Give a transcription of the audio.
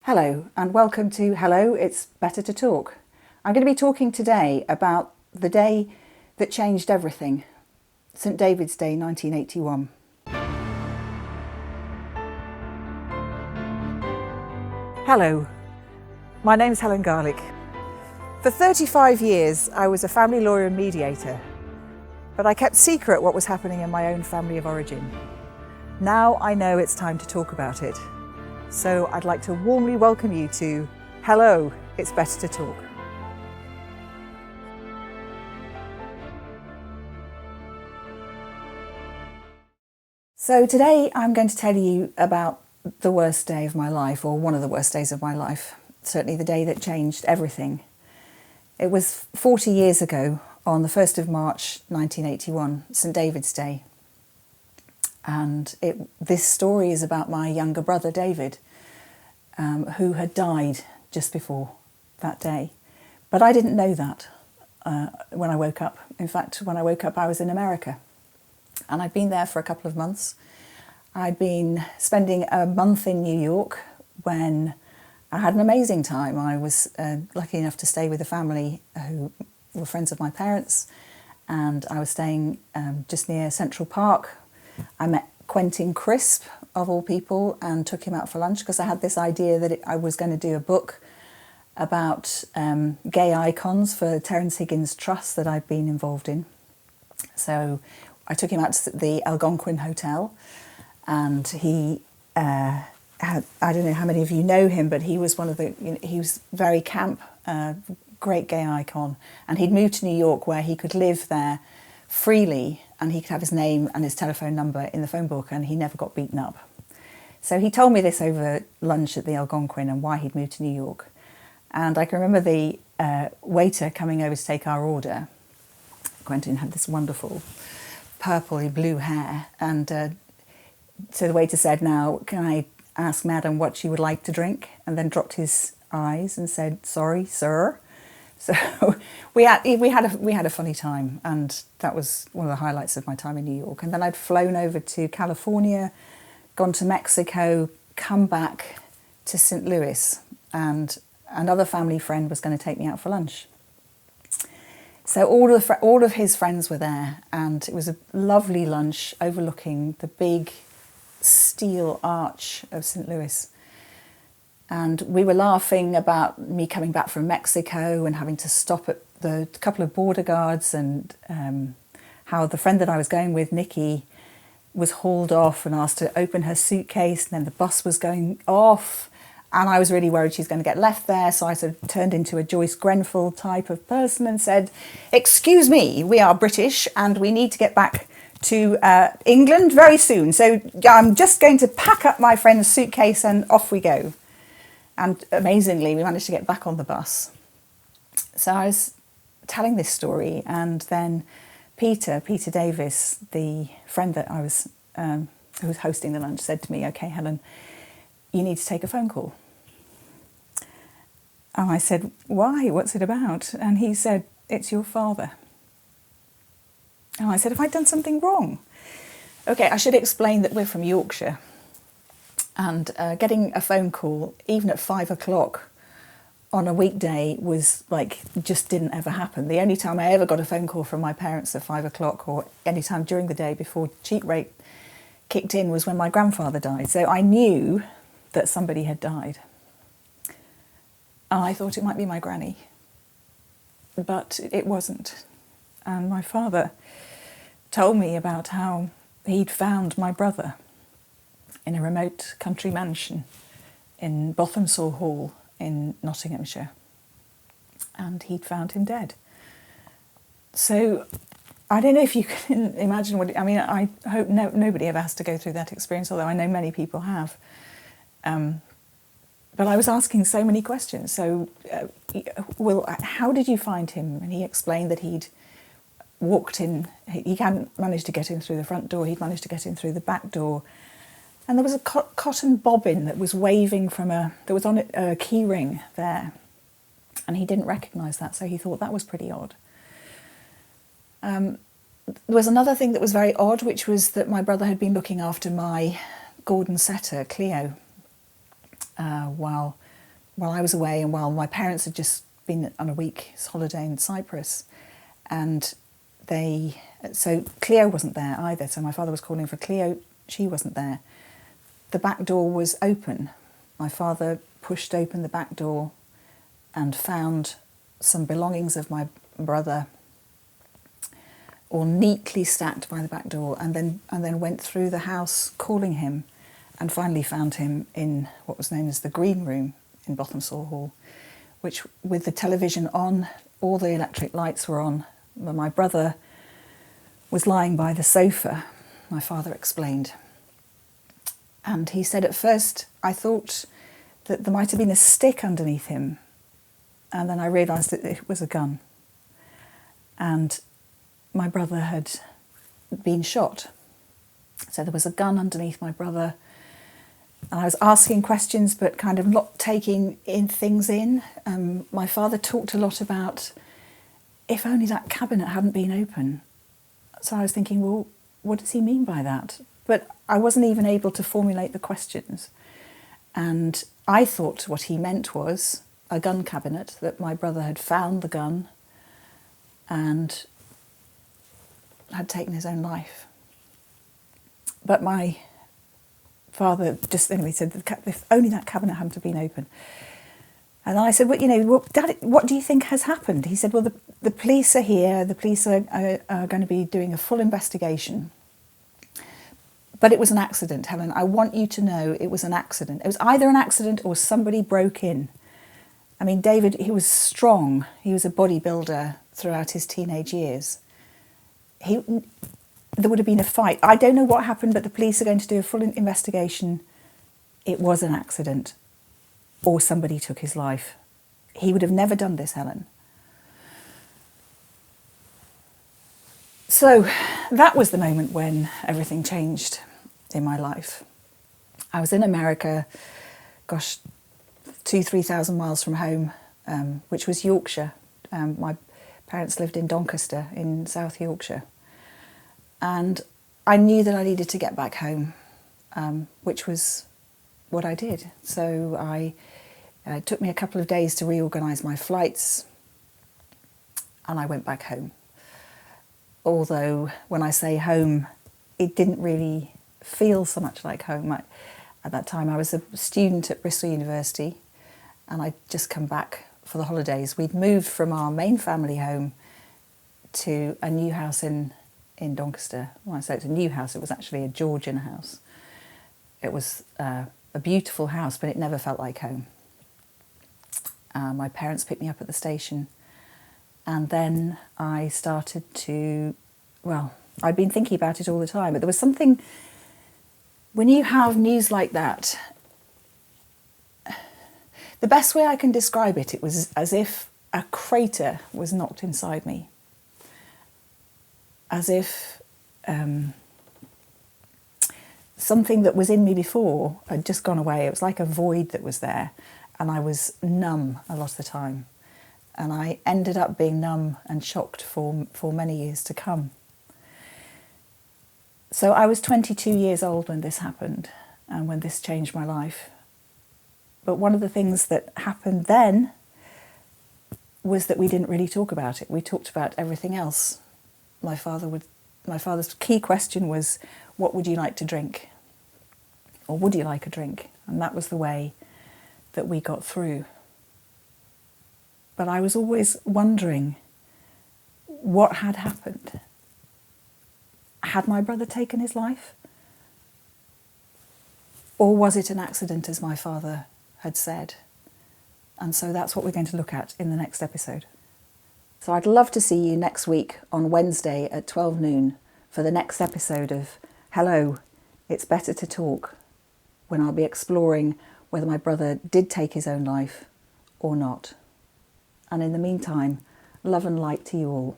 Hello and welcome to Hello, It's Better to Talk. I'm going to be talking today about the day that changed everything, St David's Day 1981. Hello, my name's Helen Garlick. For 35 years I was a family lawyer and mediator, but I kept secret what was happening in my own family of origin. Now I know it's time to talk about it. So I'd like to warmly welcome you to Hello, It's Better to Talk. So today I'm going to tell you about the worst day of my life, or one of the worst days of my life. Certainly the day that changed everything. It was 40 years ago on the 1st of March 1981, St David's Day. And this story is about my younger brother David, who had died just before that day. But I didn't know that when I woke up. In fact, when I woke up I was in America, and I'd been there for a couple of months. I'd been spending a month in New York when I had an amazing time. I was lucky enough to stay with a family who were friends of my parents, and I was staying just near Central Park. I met Quentin Crisp, of all people, and took him out for lunch because I had this idea that I was going to do a book about gay icons for Terence Higgins Trust that I'd been involved in. So I took him out to the Algonquin Hotel, and he had, I don't know how many of you know him, but he was he was very camp, great gay icon, and he'd moved to New York where he could live there freely, and he could have his name and his telephone number in the phone book, and he never got beaten up. So he told me this over lunch at the Algonquin and why he'd moved to New York. And I can remember the waiter coming over to take our order. Quentin had this wonderful purpley blue hair, and so the waiter said, "Now, can I ask Madam what she would like to drink?" And then dropped his eyes and said, "Sorry, sir." So we had a funny time, and that was one of the highlights of my time in New York. And then I'd flown over to California, gone to Mexico, come back to St. Louis, and another family friend was going to take me out for lunch. So all of his friends were there, and it was a lovely lunch overlooking the big steel arch of St. Louis. And we were laughing about me coming back from Mexico and having to stop at the couple of border guards, and how the friend that I was going with, Nikki, was hauled off and asked to open her suitcase, and then the bus was going off, and I was really worried she's going to get left there. So I sort of turned into a Joyce Grenfell type of person and said, "Excuse me, we are British and we need to get back to England very soon. So I'm just going to pack up my friend's suitcase and off we go." And amazingly, we managed to get back on the bus. So I was telling this story, and then Peter Davis, the friend that I was, who was hosting the lunch, said to me, "Okay, Helen, you need to take a phone call." And I said, "Why? What's it about?" And he said, "It's your father." And I said, "Have I done something wrong?" Okay, I should explain that we're from Yorkshire. And getting a phone call, even at 5 o'clock on a weekday, was like, just didn't ever happen. The only time I ever got a phone call from my parents at 5 o'clock, or any time during the day before cheat rate kicked in, was when my grandfather died. So I knew that somebody had died. And I thought it might be my granny. But it wasn't. And my father told me about how he'd found my brother in a remote country mansion in Bothamsaw Hall in Nottinghamshire, and he'd found him dead. So I don't know if you can imagine what I mean. I hope nobody ever has to go through that experience, although I know many people have. But I was asking so many questions. So, well, how did you find him? And he explained that he'd walked in. He hadn't managed to get in through the front door. He'd managed to get in through the back door. And there was a cotton bobbin that was waving from that was on a key ring there. And he didn't recognise that, so he thought that was pretty odd. There was another thing that was very odd, which was that my brother had been looking after my Gordon setter, Cleo, while while I was away and while my parents had just been on a week's holiday in Cyprus. And so Cleo wasn't there either. So my father was calling for Cleo. She wasn't there. The back door was open. My father pushed open the back door and found some belongings of my brother all neatly stacked by the back door, and then went through the house calling him, and finally found him in what was known as the green room in Botham-Saw Hall, which, with the television on, all the electric lights were on. My brother was lying by the sofa, my father explained. And he said, at first I thought that there might have been a stick underneath him, and then I realised that it was a gun. And my brother had been shot. So there was a gun underneath my brother. And I was asking questions, but kind of not taking things in. My father talked a lot about, if only that cabinet hadn't been open. So I was thinking, well, what does he mean by that? But I wasn't even able to formulate the questions. And I thought what he meant was a gun cabinet, that my brother had found the gun and had taken his own life. But my father just anyway said, if only that cabinet hadn't have been open. And I said, well, Dad, what do you think has happened? He said, well, the police are here. The police are going to be doing a full investigation. But it was an accident, Helen. I want you to know it was an accident. It was either an accident or somebody broke in. I mean, David, he was strong. He was a bodybuilder throughout his teenage years. There would have been a fight. I don't know what happened, but the police are going to do a full investigation. It was an accident, or somebody took his life. He would have never done this, Helen. So that was the moment when everything changed in my life. I was in America, 2,000-3,000 miles from home, which was Yorkshire. My parents lived in Doncaster in South Yorkshire. And I knew that I needed to get back home, which was what I did. So it took me a couple of days to reorganise my flights, and I went back home. Although when I say home, it didn't really feel so much like home. At that time I was a student at Bristol University, and I'd just come back for the holidays. We'd moved from our main family home to a new house in Doncaster. When I say it's a new house, it was actually a Georgian house. It was a beautiful house, but it never felt like home. My parents picked me up at the station, and then I started to, well, I'd been thinking about it all the time, but there was something, when you have news like that, the best way I can describe it, it was as if a crater was knocked inside me. As if something that was in me before had just gone away. It was like a void that was there, and I was numb a lot of the time. And I ended up being numb and shocked for many years to come. So I was 22 years old when this happened, and when this changed my life. But one of the things that happened then was that we didn't really talk about it. We talked about everything else. My father's key question was, what would you like to drink? Or would you like a drink? And that was the way that we got through. But I was always wondering what had happened. Had my brother taken his life? Or was it an accident, as my father had said? And so that's what we're going to look at in the next episode. So I'd love to see you next week on Wednesday at 12 noon for the next episode of Hello, It's Better to Talk, when I'll be exploring whether my brother did take his own life or not. And in the meantime, love and light to you all.